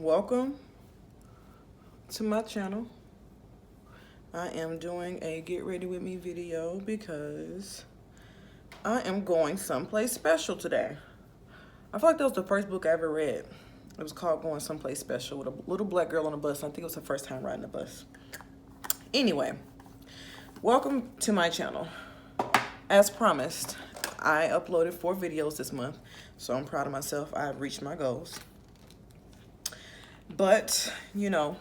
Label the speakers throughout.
Speaker 1: welcome to my channel. I am doing a get ready with me video because I am going someplace special today. I feel like that was the first book I ever read. It was called Going Someplace Special with a little black girl on a bus. I think it was her first time riding a bus. Anyway, welcome to my channel. As promised, I uploaded 4 videos this month, so I'm proud of myself. I've reached my goals. But, you know,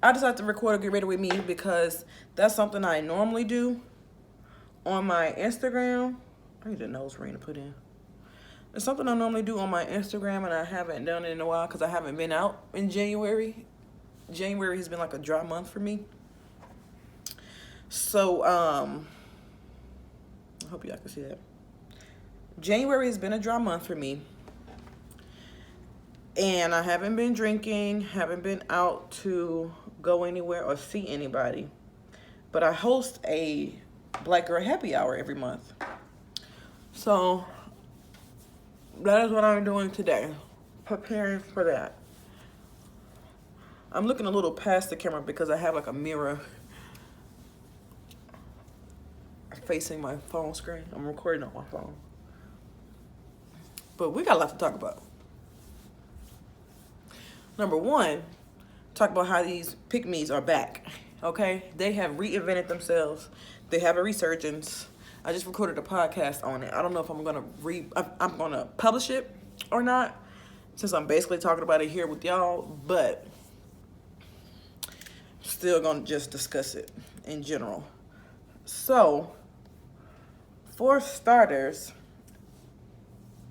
Speaker 1: I decided to record a get ready with me because that's something I normally do on my Instagram. I need a nose ring to put in. It's something I normally do on my Instagram, and I haven't done it in a while because I haven't been out in January. January has been like a dry month for me. So, I hope y'all can see that. January has been a dry month for me. And I haven't been drinking, haven't been out to go anywhere or see anybody. But I host a Black Girl Happy Hour every month. So that is what I'm doing today, preparing for that. I'm looking a little past the camera because I have like a mirror facing my phone screen. I'm recording on my phone. But we got a lot to talk about. Number one, talk about how these pick-me's are back, okay? They have reinvented themselves. They have a resurgence. I just recorded a podcast on it. I don't know if I'm gonna publish it or not, since I'm basically talking about it here with y'all, but still gonna just discuss it in general. So, for starters,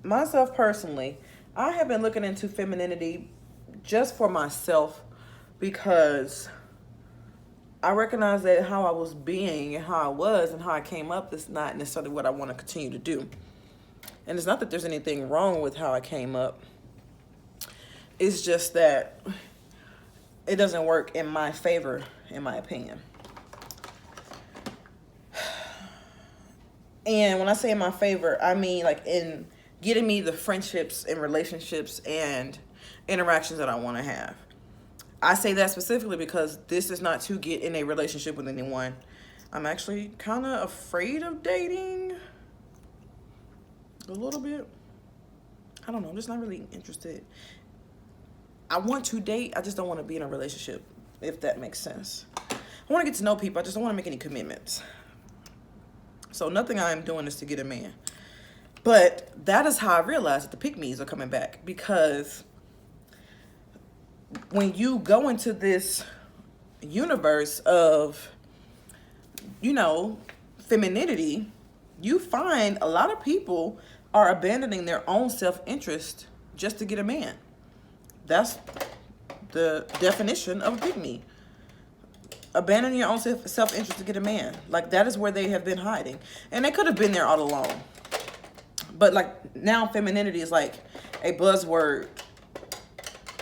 Speaker 1: myself personally, I have been looking into femininity just for myself because I recognize that how I was being and how I was and how I came up is not necessarily what I want to continue to do. And it's not that there's anything wrong with how I came up. It's just that it doesn't work in my favor, in my opinion. And when I say in my favor, I mean like in getting me the friendships and relationships and interactions that I want to have. I say that specifically because this is not to get in a relationship with anyone. I'm actually kind of afraid of dating a little bit. I don't know. I'm just not really interested. I want to date. I just don't want to be in a relationship, if that makes sense. I want to get to know people. I just don't want to make any commitments. So nothing I am doing is to get a man. But that is how I realized that the pick-me's are coming back, because when you go into this universe of, you know, femininity, you find a lot of people are abandoning their own self-interest just to get a man. That's the definition of a pick-me. Abandoning your own self-interest to get a man. Like, that is where they have been hiding. And they could have been there all along. But like now femininity is like a buzzword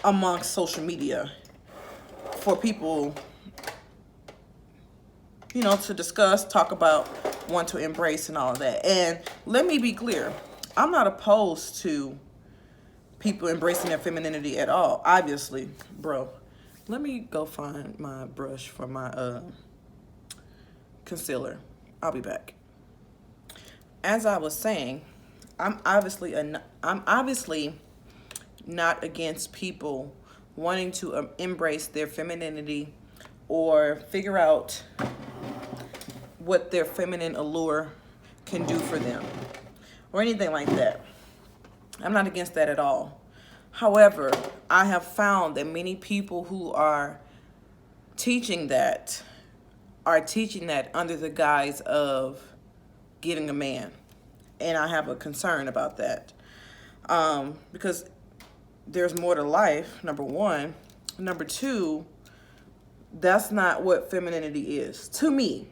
Speaker 1: amongst social media for people, you know, to discuss, talk about, want to embrace and all of that. And let me be clear, I'm not opposed to people embracing their femininity at all. Obviously, bro. Let me go find my brush for my concealer. I'll be back. As I was saying, I'm obviously not against people wanting to embrace their femininity or figure out what their feminine allure can do for them or anything like that. I'm not against that at all. However, I have found that many people who are teaching that under the guise of getting a man. And I have a concern about that because there's more to life, number one. Number two, that's not what femininity is to me.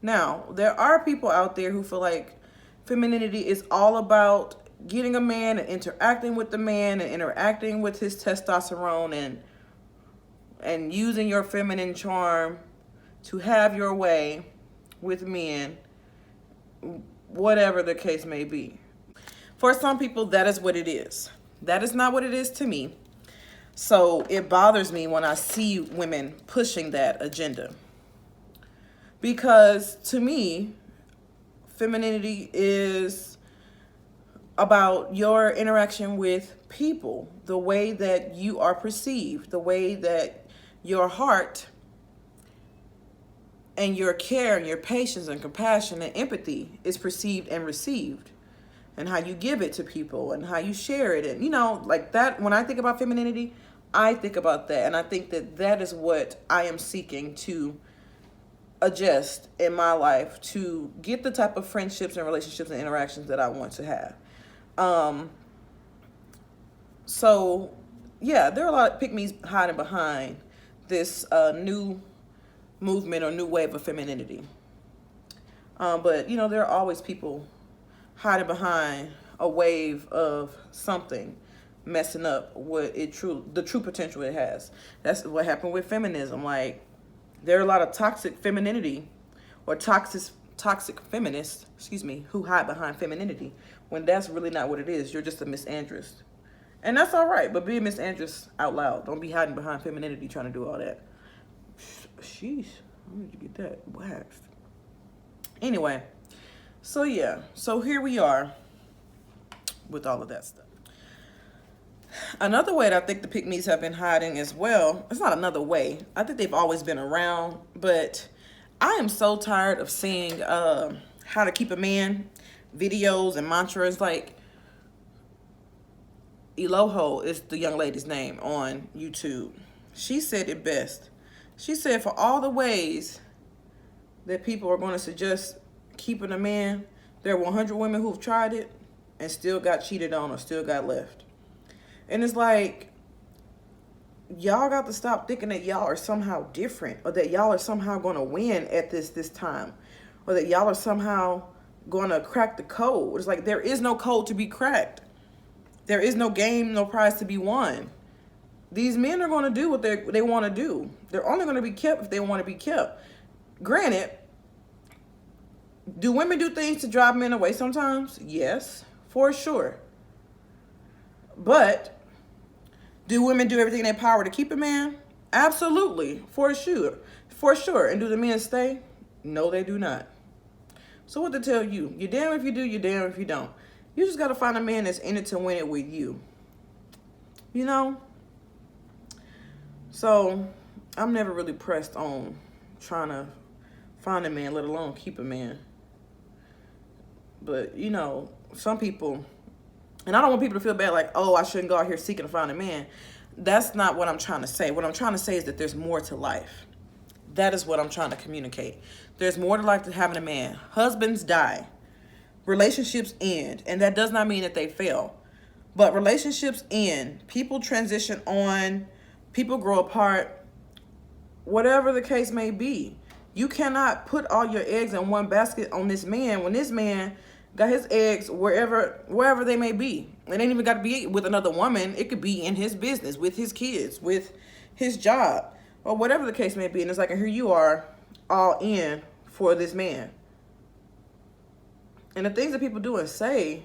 Speaker 1: Now, there are people out there who feel like femininity is all about getting a man and interacting with the man and interacting with his testosterone and using your feminine charm to have your way with men, whatever the case may be. For some people, that is what it is. That is not what it is to me. So it bothers me when I see women pushing that agenda. Because to me, femininity is about your interaction with people, the way that you are perceived, the way that your heart and your care and your patience and compassion and empathy is perceived and received, and how you give it to people and how you share it. And, you know, like that, when I think about femininity, I think about that. And I think that that is what I am seeking to adjust in my life to get the type of friendships and relationships and interactions that I want to have. So yeah, there are a lot of pick-me's hiding behind this new movement or new wave of femininity. But you know, there are always people hiding behind a wave of something messing up what the true potential it has. That's what happened with feminism. Like, there are a lot of toxic femininity or toxic feminists, who hide behind femininity when that's really not what it is. You're just a misandrist. And that's all right, but be a misandrist out loud. Don't be hiding behind femininity trying to do all that. Sheesh, I need to get that waxed. Anyway, so yeah, so here we are with all of that stuff. Another way that I think the pick-me's have been hiding as well, it's not another way. I think they've always been around, but I am so tired of seeing how to keep a man videos and mantras. Like, Eloho is the young lady's name on YouTube. She said it best. She said, for all the ways that people are going to suggest keeping a man, there are 100 women who've tried it and still got cheated on or still got left. And it's like, y'all got to stop thinking that y'all are somehow different, or that y'all are somehow going to win at this time, or that y'all are somehow going to crack the code. It's like, there is no code to be cracked. There is no game, no prize to be won. These men are going to do what they want to do. They're only going to be kept if they want to be kept. Granted, do women do things to drive men away sometimes? Yes, for sure. But do women do everything in their power to keep a man? Absolutely, for sure. For sure. And do the men stay? No, they do not. So what to tell you? You're damn if you do, you're damn if you don't. You just got to find a man that's in it to win it with you. You know? So I'm never really pressed on trying to find a man, let alone keep a man. But, you know, some people, and I don't want people to feel bad like, oh, I shouldn't go out here seeking to find a man. That's not what I'm trying to say. What I'm trying to say is that there's more to life. That is what I'm trying to communicate. There's more to life than having a man. Husbands die. Relationships end. And that does not mean that they fail. But relationships end. People transition on. People grow apart. Whatever the case may be. You cannot put all your eggs in one basket on this man when this man got his eggs wherever they may be. It ain't even got to be with another woman. It could be in his business, with his kids, with his job, or whatever the case may be. And it's like, and here you are, all in for this man. And the things that people do and say,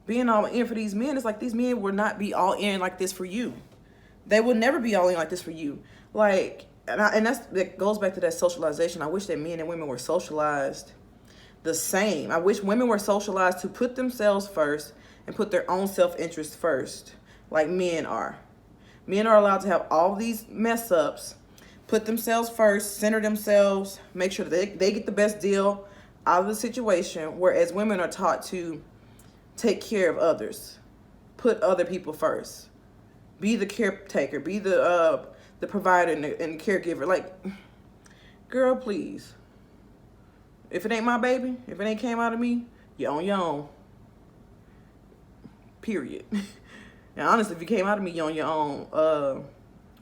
Speaker 1: being all in for these men, it's like these men will not be all in like this for you. They will never be all in like this for you. Like, that goes back to that socialization. I wish that men and women were socialized the same. I wish women were socialized to put themselves first and put their own self-interest first, like men are. Men are allowed to have all these mess ups, put themselves first, center themselves, make sure that they get the best deal out of the situation, whereas women are taught to take care of others, put other people first, be the caretaker, be the provider and caregiver. Like, girl, please. If it ain't my baby, if it ain't came out of me, you're on your own. Period. And honestly, if you came out of me, you're on your own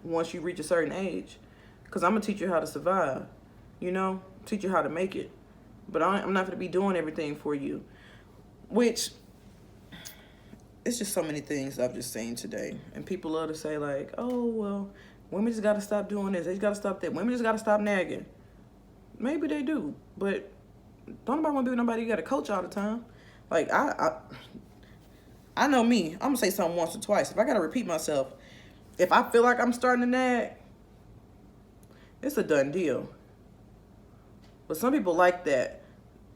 Speaker 1: once you reach a certain age. Because I'm going to teach you how to survive, you know, teach you how to make it. But I'm not going to be doing everything for you. Which, it's just so many things I've just seen today. And people love to say like, oh, well, women just got to stop doing this. They just got to stop that. Women just got to stop nagging. Maybe they do. But don't nobody want to be with nobody you got to coach all the time. Like, I know me. I'm going to say something once or twice. If I got to repeat myself, If I feel like I'm starting to nag, it's a done deal. But some people like that.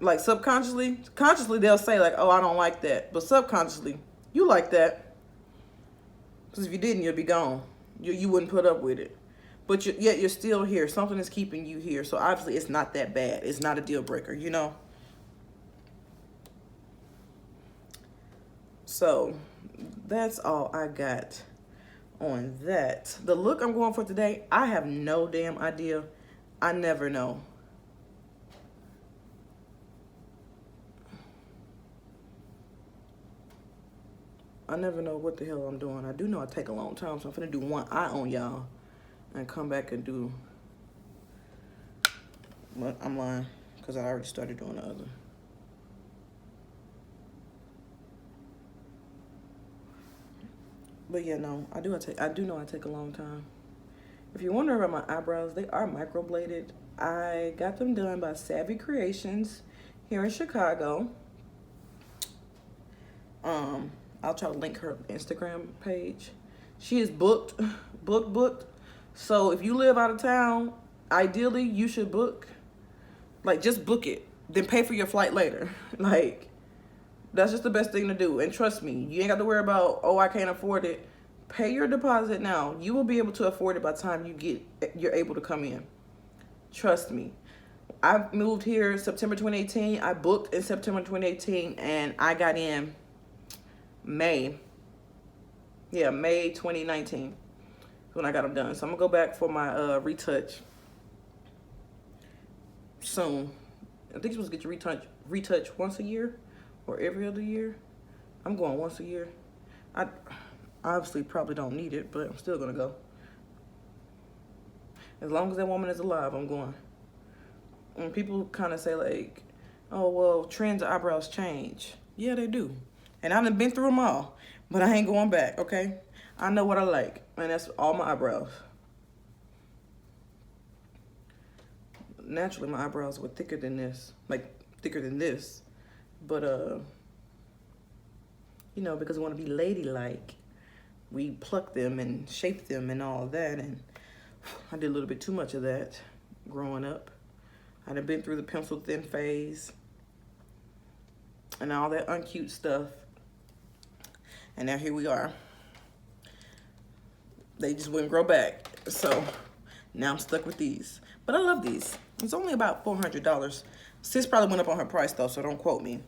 Speaker 1: Like subconsciously, consciously they'll say like, oh, I don't like that. But subconsciously, you like that. Because if you didn't, you'd be gone. You wouldn't put up with it. But yet you're still here. Something is keeping you here. So obviously it's not that bad. It's not a deal breaker, you know? So that's all I got on that. The look I'm going for today, I have no damn idea. I never know. I never know what the hell I'm doing. I do know I take a long time, so I'm finna do one eye on y'all and come back and do. But I'm lying, because I already started doing the other. But yeah, no, I do know I take a long time. If you're wondering about my eyebrows, they are microbladed. I got them done by Savvy Creations here in Chicago. I'll try to link her Instagram page. She is booked. So if you live out of town, ideally you should book. Like, just book it, then pay for your flight later. Like, that's just the best thing to do. And trust me, you ain't got to worry about, oh, I can't afford it. Pay your deposit now. You will be able to afford it by the time you're able to come in. Trust me. I moved here September 2018. I booked in September 2018, and I got in May 2019 when I got them done. So I'm gonna go back for my retouch soon. I think you're supposed to get your retouch once a year or every other year. I'm going once a year. I obviously probably don't need it, but I'm still gonna go. As long as that woman is alive, I'm going. And people kind of say like, oh, well, trends of eyebrows change. Yeah, they do. And I done been through them all, but I ain't going back, okay? I know what I like, and that's all my eyebrows. Naturally, my eyebrows were thicker than this, but you know, because we want to be ladylike, we pluck them and shape them and all that, and I did a little bit too much of that growing up. I done been through the pencil thin phase and all that uncute stuff, and now here we are. They just wouldn't grow back, so now I'm stuck with these. But I love these. It's only about $400. Sis probably went up on her price though, so don't quote me.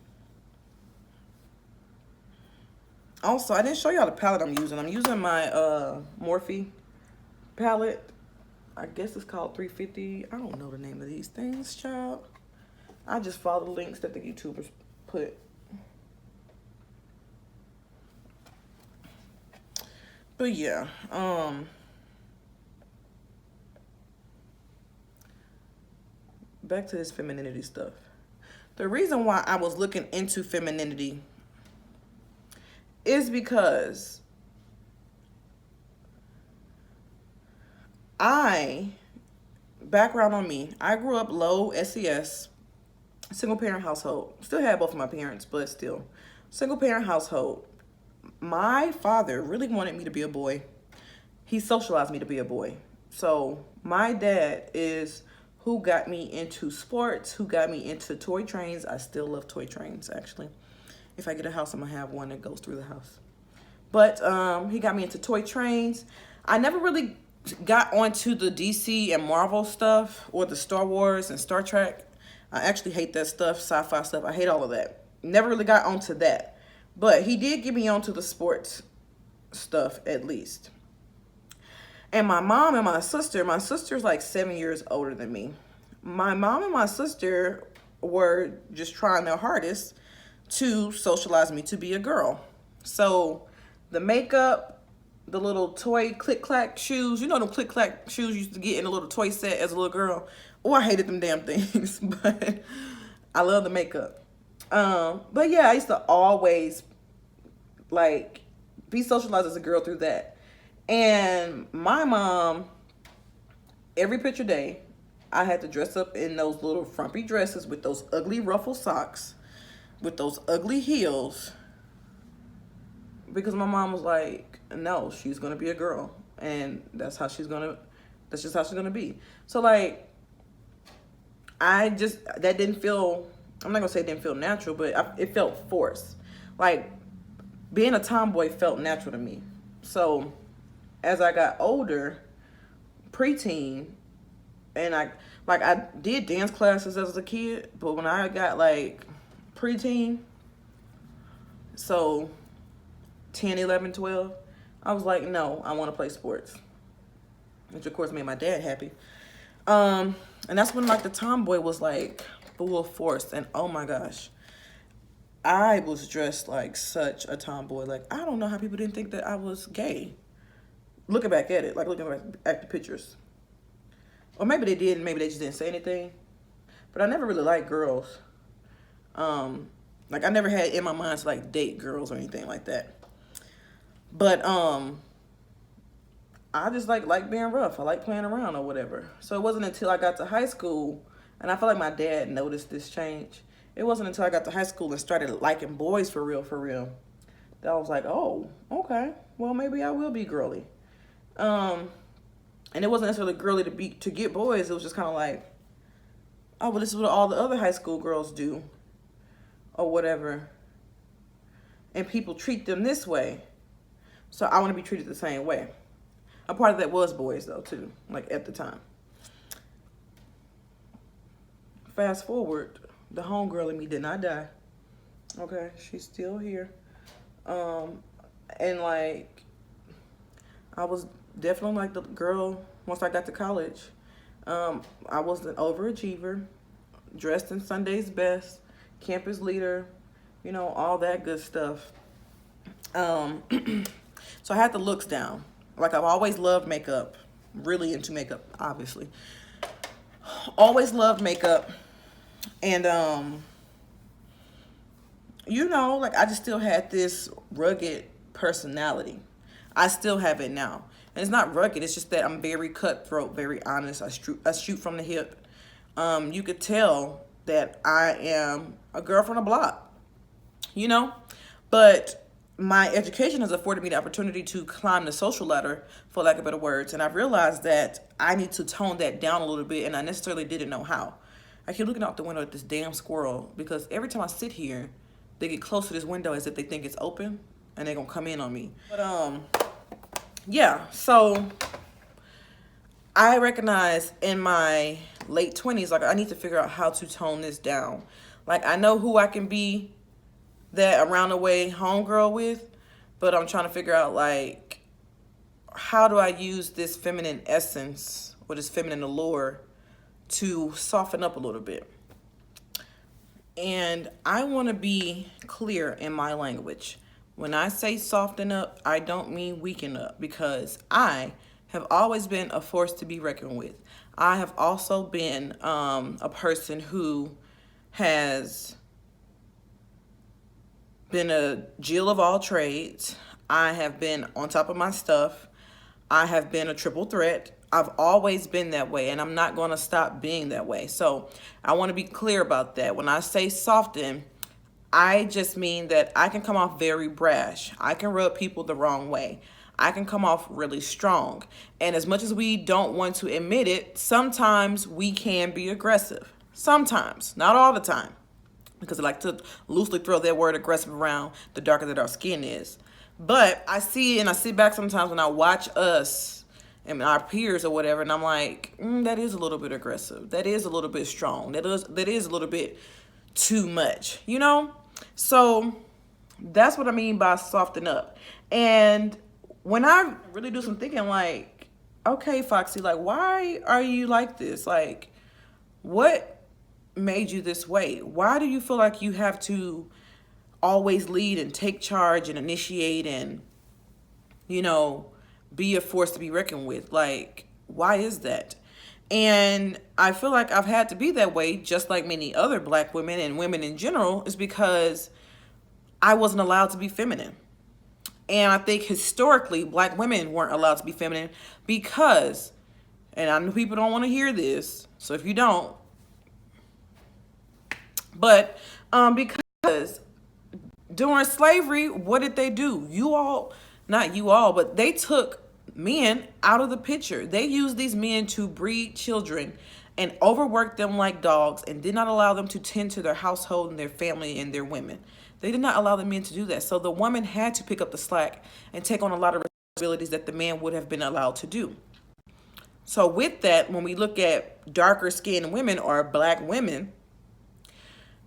Speaker 1: Also, I didn't show y'all the palette I'm using. I'm using my Morphe palette. I guess it's called 350. I don't know the name of these things, child. I just follow the links that the YouTubers put. But yeah, back to this femininity stuff. The reason why I was looking into femininity is because background on me, I grew up low SES, single parent household. Still had both of my parents, but still, single parent household. My father really wanted me to be a boy. He socialized me to be a boy. So my dad is who got me into sports, who got me into toy trains. I still love toy trains, actually. If I get a house, I'm gonna have one that goes through the house. But he got me into toy trains. I never really got onto the DC and Marvel stuff or the Star Wars and Star Trek. I actually hate that stuff, sci-fi stuff. I hate all of that. Never really got onto that. But he did get me onto the sports stuff at least. And my mom and my sister's like 7 years older than me. My mom and my sister were just trying their hardest to socialize me to be a girl. So the makeup, the little toy click-clack shoes, you know them click-clack shoes you used to get in a little toy set as a little girl. Oh, I hated them damn things, but I love the makeup. But yeah, I used to always like be socialized as a girl through that. And my mom, every picture day, I had to dress up in those little frumpy dresses with those ugly ruffle socks, with those ugly heels, because my mom was like, no, she's gonna be a girl, and that's just how she's gonna be. So like, that didn't feel, I'm not gonna say it didn't feel natural, but it felt forced. Like, being a tomboy felt natural to me. So as I got older, preteen, and I did dance classes as a kid, but when I got like preteen, so 10, 11, 12, I was like, no, I want to play sports, which of course made my dad happy. And that's when like the tomboy was like full force, and oh my gosh, I was dressed like such a tomboy. Like, I don't know how people didn't think that I was gay. Looking back at it, like looking back at the pictures. Or maybe they did, and maybe they just didn't say anything. But I never really liked girls. Like, I never had in my mind to like date girls or anything like that. But I just like being rough. I like playing around or whatever. So it wasn't until I got to high school, and I feel like my dad noticed this change. It wasn't until I got to high school and started liking boys for real, that I was like, oh, okay, well, maybe I will be girly. And it wasn't necessarily girly to get boys. It was just kind of like, oh, well, this is what all the other high school girls do or whatever. And people treat them this way. So I want to be treated the same way. A part of that was boys, though, too, like at the time. Fast forward, the homegirl in me did not die. Okay, she's still here. And like, I was definitely like the girl once I got to college. I was an overachiever, dressed in Sunday's best, campus leader, you know, all that good stuff. So I had the looks down. Like, I've always loved makeup, really into makeup, obviously. Always loved makeup. And, you know, like, I just still had this rugged personality. I still have it now. And it's not rugged. It's just that I'm very cutthroat, very honest. I shoot from the hip. You could tell that I am a girl from the block, you know? But my education has afforded me the opportunity to climb the social ladder, for lack of better words. And I've realized that I need to tone that down a little bit, and I necessarily didn't know how. I keep looking out the window at this damn squirrel, because every time I sit here, they get close to this window as if they think it's open, and they're gonna come in on me. But yeah, so I recognize in my late 20s, like, I need to figure out how to tone this down. Like, I know who I can be that around the way homegirl with, but I'm trying to figure out, like, how do I use this feminine essence or this feminine allure to soften up a little bit. And I want to be clear in my language. When I say soften up, I don't mean weaken up, because I have always been a force to be reckoned with. I have also been a person who has been a Jill of all trades. I have been on top of my stuff. I have been a triple threat. I've always been that way, and I'm not going to stop being that way. So I want to be clear about that. When I say soften, I just mean that I can come off very brash. I can rub people the wrong way. I can come off really strong. And as much as we don't want to admit it, sometimes we can be aggressive. Sometimes, not all the time, because I like to loosely throw that word aggressive around the darker that our skin is. But I see and I sit back sometimes when I watch us and our peers or whatever, and I'm like, that is a little bit aggressive. That is a little bit strong. That is a little bit too much, you know? So that's what I mean by soften up. And when I really do some thinking, like, okay, Foxy, like, why are you like this? Like, what made you this way? Why do you feel like you have to always lead and take charge and initiate and, you know, be a force to be reckoned with? Like, why is that? And I feel like I've had to be that way, just like many other Black women and women in general, is because I wasn't allowed to be feminine. And I think historically, Black women weren't allowed to be feminine because, and I know people don't want to hear this, so if you don't, but because during slavery, what did they do? You all, not you all, but they took men out of the picture. They used these men to breed children and overworked them like dogs and did not allow them to tend to their household and their family and their women. They did not allow the men to do that. So the woman had to pick up the slack and take on a lot of responsibilities that the man would have been allowed to do. So with that, when we look at darker skinned women or black women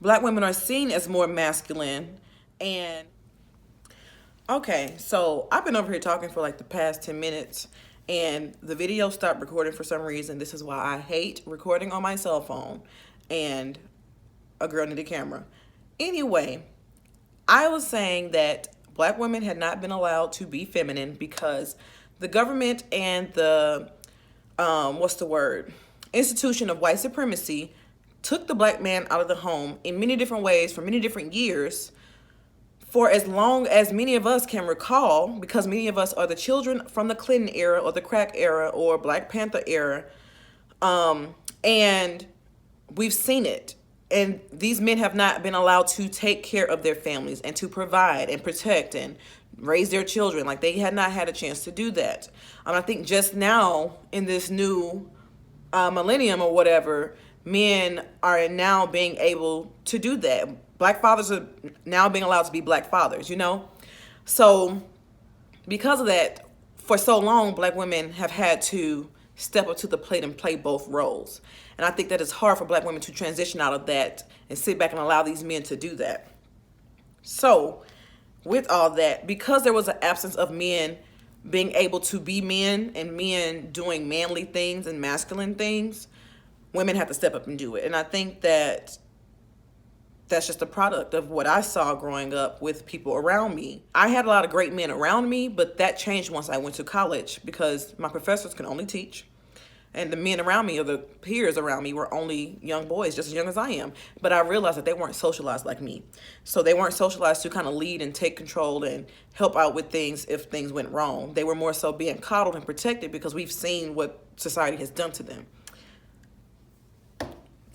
Speaker 1: are seen as more masculine. And okay, so I've been over here talking for like the past 10 minutes and the video stopped recording for some reason. This is why I hate recording on my cell phone and a girl need a camera. Anyway, I was saying that black women had not been allowed to be feminine because the government and the institution of white supremacy took the black man out of the home in many different ways for many different years for as long as many of us can recall, because many of us are the children from the Clinton era or the crack era or Black Panther era. And we've seen it. And these men have not been allowed to take care of their families and to provide and protect and raise their children. Like, they had not had a chance to do that. I think just now in this new millennium or whatever, men are now being able to do that. Black fathers are now being allowed to be black fathers, you know? So because of that, for so long, black women have had to step up to the plate and play both roles. And I think that it's hard for black women to transition out of that and sit back and allow these men to do that. So with all that, because there was an absence of men being able to be men and men doing manly things and masculine things, women have to step up and do it. And I think that that's just a product of what I saw growing up with people around me. I had a lot of great men around me, but that changed once I went to college because my professors can only teach. And the men around me or the peers around me were only young boys, just as young as I am. But I realized that they weren't socialized like me. So they weren't socialized to kind of lead and take control and help out with things if things went wrong. They were more so being coddled and protected because we've seen what society has done to them.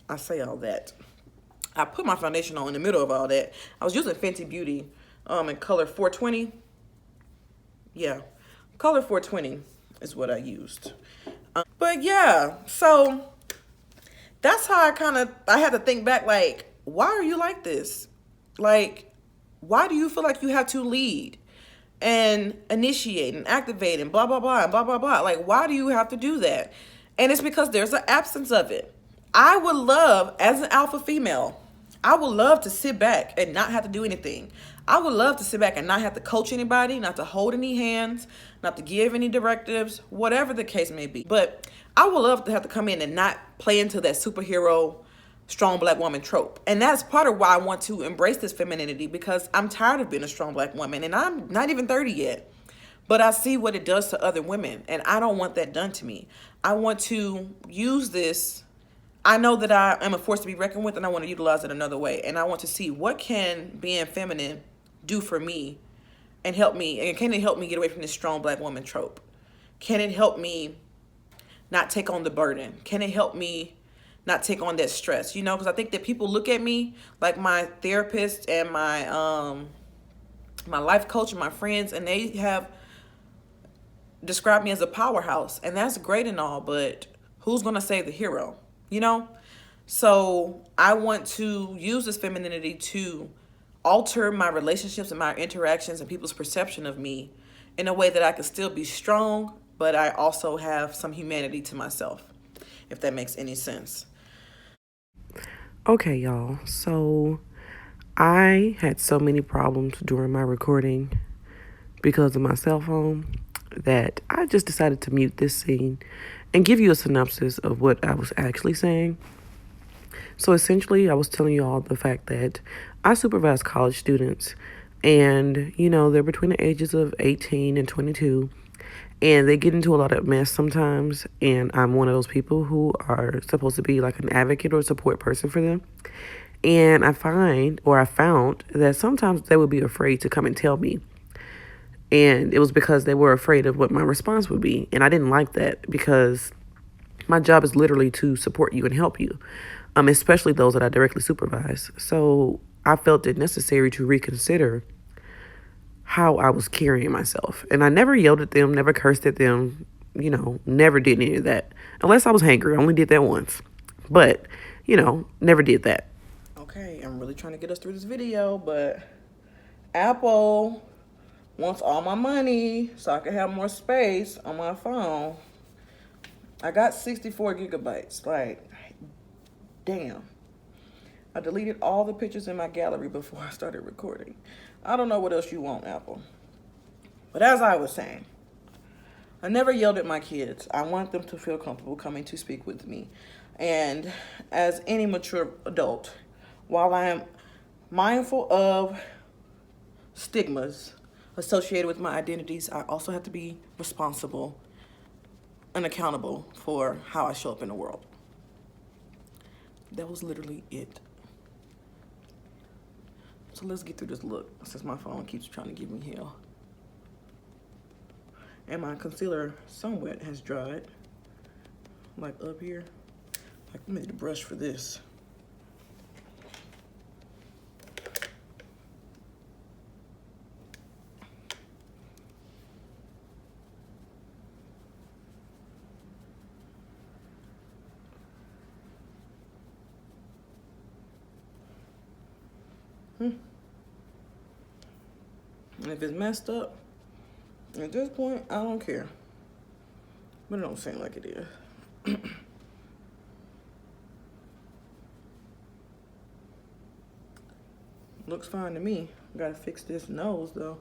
Speaker 1: I say all that. I put my foundation on in the middle of all that. I was using Fenty Beauty in color 420. Yeah, color 420 is what I used. But yeah, so that's how I had to think back, like, why are you like this? Like, why do you feel like you have to lead and initiate and activate and blah, blah, blah, and blah, blah, blah? Like, why do you have to do that? And it's because there's an absence of it. I would love, as an alpha female, I would love to sit back and not have to do anything. I would love to sit back and not have to coach anybody, not to hold any hands, not to give any directives, whatever the case may be. But I would love to have to come in and not play into that superhero, strong black woman trope. And that's part of why I want to embrace this femininity, because I'm tired of being a strong black woman and I'm not even 30 yet. But I see what it does to other women and I don't want that done to me. I want to use this. I know that I am a force to be reckoned with and I want to utilize it another way. And I want to see what can being feminine do for me and help me. And can it help me get away from this strong black woman trope? Can it help me not take on the burden? Can it help me not take on that stress? You know, because I think that people look at me, like my therapist and my my life coach and my friends, and they have described me as a powerhouse. And that's great and all, but who's going to save the hero? You know? So I want to use this femininity to alter my relationships and my interactions and people's perception of me in a way that I can still be strong, but I also have some humanity to myself, if that makes any sense.
Speaker 2: Okay, y'all. So I had so many problems during my recording because of my cell phone that I just decided to mute this scene and give you a synopsis of what I was actually saying. So essentially, I was telling you all the fact that I supervise college students and, you know, they're between the ages of 18 and 22 and they get into a lot of mess sometimes. And I'm one of those people who are supposed to be like an advocate or support person for them. And I found that sometimes they would be afraid to come and tell me. And it was because they were afraid of what my response would be. And I didn't like that because my job is literally to support you and help you, especially those that I directly supervise. So I felt it necessary to reconsider how I was carrying myself. And I never yelled at them, never cursed at them, never did any of that. Unless I was hangry. I only did that once. But, never did that.
Speaker 1: Okay, I'm really trying to get us through this video, but Apple wants all my money so I can have more space on my phone. I got 64 gigabytes. Like, damn. I deleted all the pictures in my gallery before I started recording. I don't know what else you want, Apple. But as I was saying, I never yelled at my kids. I want them to feel comfortable coming to speak with me. And as any mature adult, while I am mindful of stigmas associated with my identities, I also have to be responsible and accountable for how I show up in the world. That was literally it. So let's get through this look, since my phone keeps trying to give me hell. And my concealer somewhat has dried. Like up here. Like I made a brush for this. And if it's messed up, at this point, I don't care. But it don't seem like it is. Looks fine to me. Gotta fix this nose though,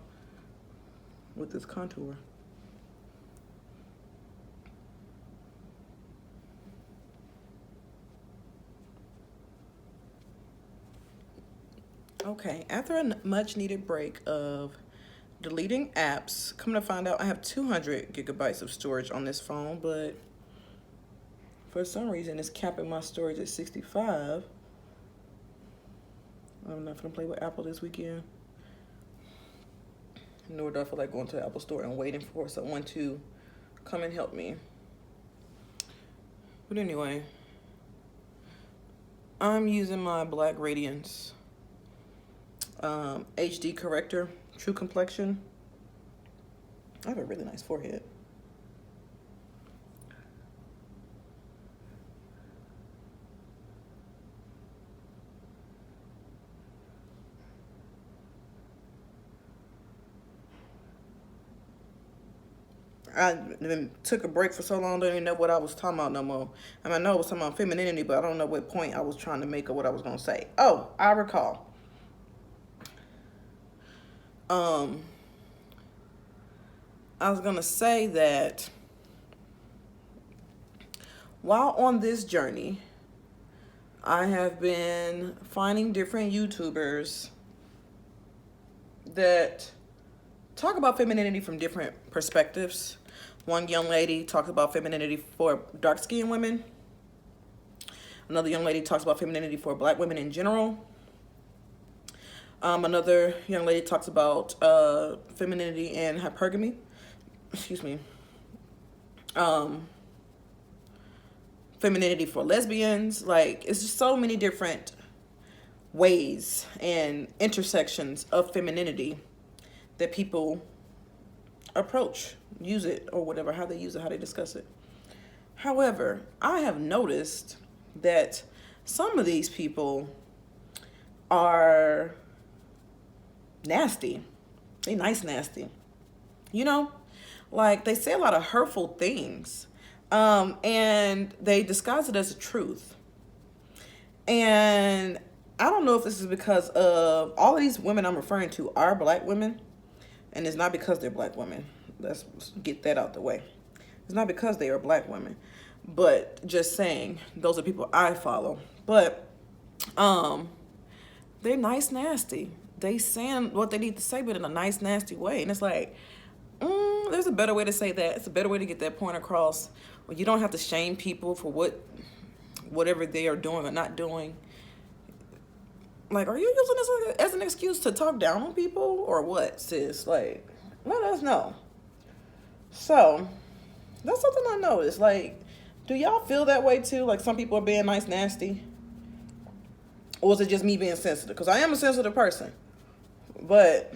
Speaker 1: with this contour. Okay, after a much needed break of deleting apps, come to find out I have 200 gigabytes of storage on this phone, but for some reason it's capping my storage at 65. I'm not gonna play with Apple this weekend. Nor do I feel like going to the Apple store and waiting for someone to come and help me. But anyway, I'm using my Black Radiance HD corrector, True Complexion. I have a really nice forehead. I took a break for so long, I don't even know what I was talking about no more. I mean, I know I was talking about femininity, but I don't know what point I was trying to make or what I was going to say. Oh, I recall. I was going to say that while on this journey, I have been finding different YouTubers that talk about femininity from different perspectives. One young lady talks about femininity for dark-skinned women. Another young lady talks about femininity for Black women in general. Another young lady talks about femininity and hypergamy. Excuse me. Femininity for lesbians. Like, it's just so many different ways and intersections of femininity that people approach, use it, or whatever, how they use it, how they discuss it. However, I have noticed that some of these people are nasty. They nice nasty. Like, they say a lot of hurtful things, and they disguise it as a truth. And I don't know if this is because of all of these women I'm referring to are Black women, and it's not because they're Black women. Let's get that out the way. It's not because they are Black women, but just saying, those are people I follow. But they're nice nasty. They saying what they need to say, but in a nice nasty way. And it's like, there's a better way to say that. It's a better way to get that point across. Well, you don't have to shame people for whatever they are doing or not doing. Like, are you using this as an excuse to talk down on people or what, sis? Like, let us know. So, that's something I noticed. Like, do y'all feel that way too? Like, some people are being nice nasty? Or is it just me being sensitive? Because I am a sensitive person. But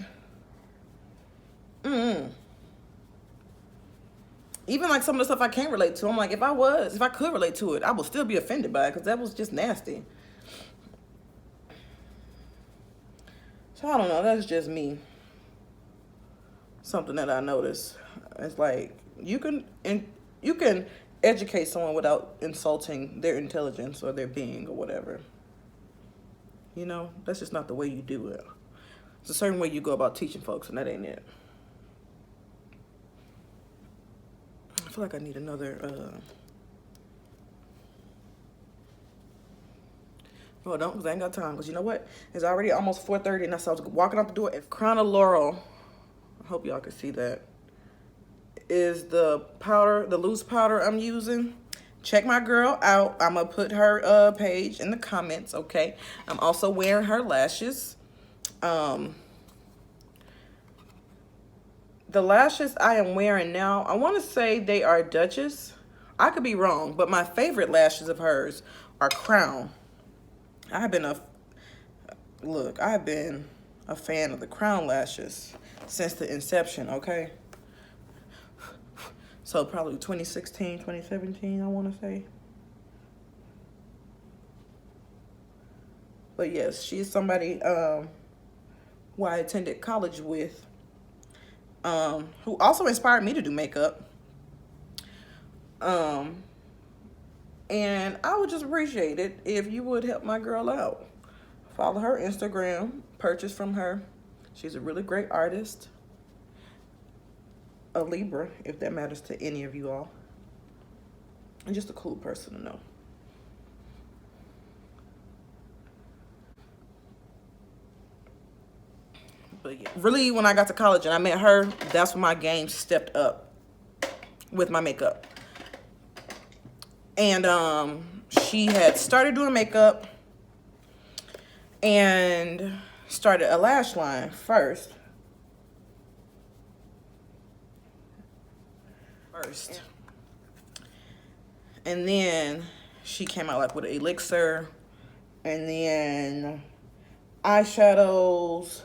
Speaker 1: Even like some of the stuff I can't relate to, I'm like, if I could relate to it, I would still be offended by it because that was just nasty. So I don't know. That's just me. Something that I noticed. It's like you can educate someone without insulting their intelligence or their being or whatever. You know, that's just not the way you do it. It's a certain way you go about teaching folks, and that ain't it. I feel like I need another. No, I don't, because I ain't got time. Because you know what? It's already almost 4:30, and I was walking out the door. If Crowne of Laurel, I hope y'all can see that, is the powder, the loose powder I'm using. Check my girl out. I'm going to put her page in the comments, okay? I'm also wearing her lashes. The lashes I am wearing now, I want to say they are Duchess. I could be wrong, but my favorite lashes of hers are Crowne. I've been a fan of the Crowne lashes since the inception, okay? So probably 2016, 2017, I want to say. But yes, she's somebody who I attended college with, who also inspired me to do makeup. And I would just appreciate it if you would help my girl out. Follow her Instagram, purchase from her. She's a really great artist. A Libra, if that matters to any of you all. And just a cool person to know. But yeah, really, when I got to college and I met her, that's when my game stepped up with my makeup. And she had started doing makeup and started a lash line first. And then she came out like with an elixir and then eyeshadows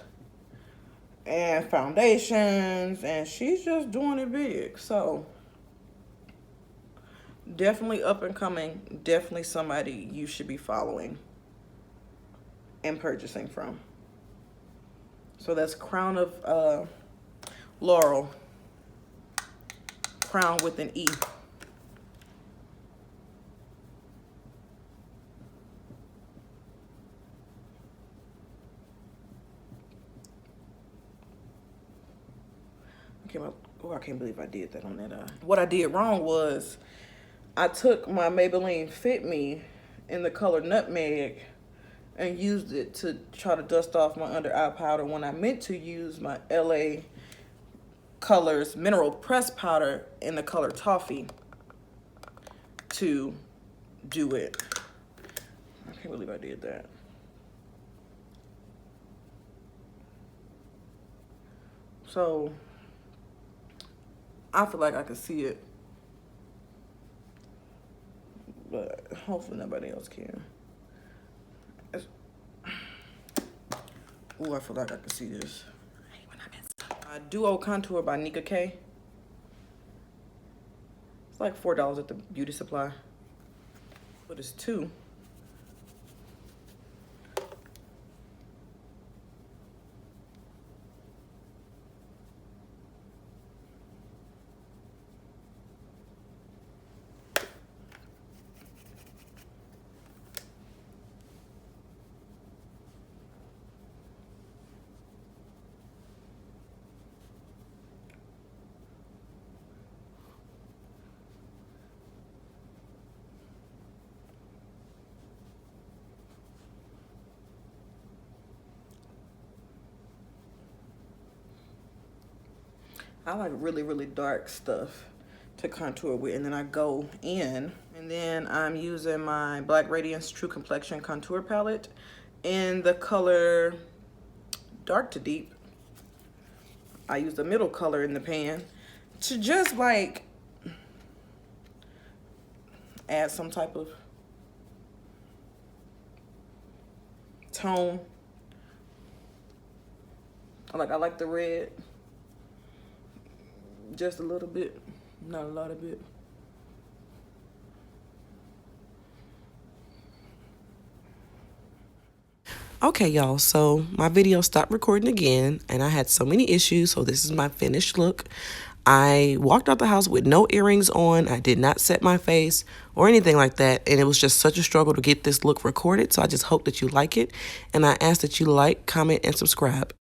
Speaker 1: and foundations, and she's just doing it big. So definitely up and coming, definitely somebody you should be following and purchasing from. So that's Crowne of Laurel. Crowne with an E. I can't believe I did that on that eye. What I did wrong was I took my Maybelline Fit Me in the color Nutmeg and used it to try to dust off my under eye powder when I meant to use my LA Colors Mineral Press Powder in the color Toffee to do it. I can't believe I did that. So I feel like I could see it, but hopefully nobody else can. Oh, I feel like I can see this. I hate when I mess up. Duo Contour by Nika K. It's like $4 at the beauty supply, but it's two. I like really, really dark stuff to contour with, and then I go in, and then I'm using my Black Radiance True Complexion Contour Palette in the color Dark to Deep. I use the middle color in the pan to just like add some type of tone. I like the red. Just a little bit, not a lot of bit.
Speaker 2: Okay, y'all, so my video stopped recording again, and I had so many issues, so this is my finished look. I walked out the house with no earrings on. I did not set my face or anything like that, and it was just such a struggle to get this look recorded, so I just hope that you like it, and I ask that you like, comment, and subscribe.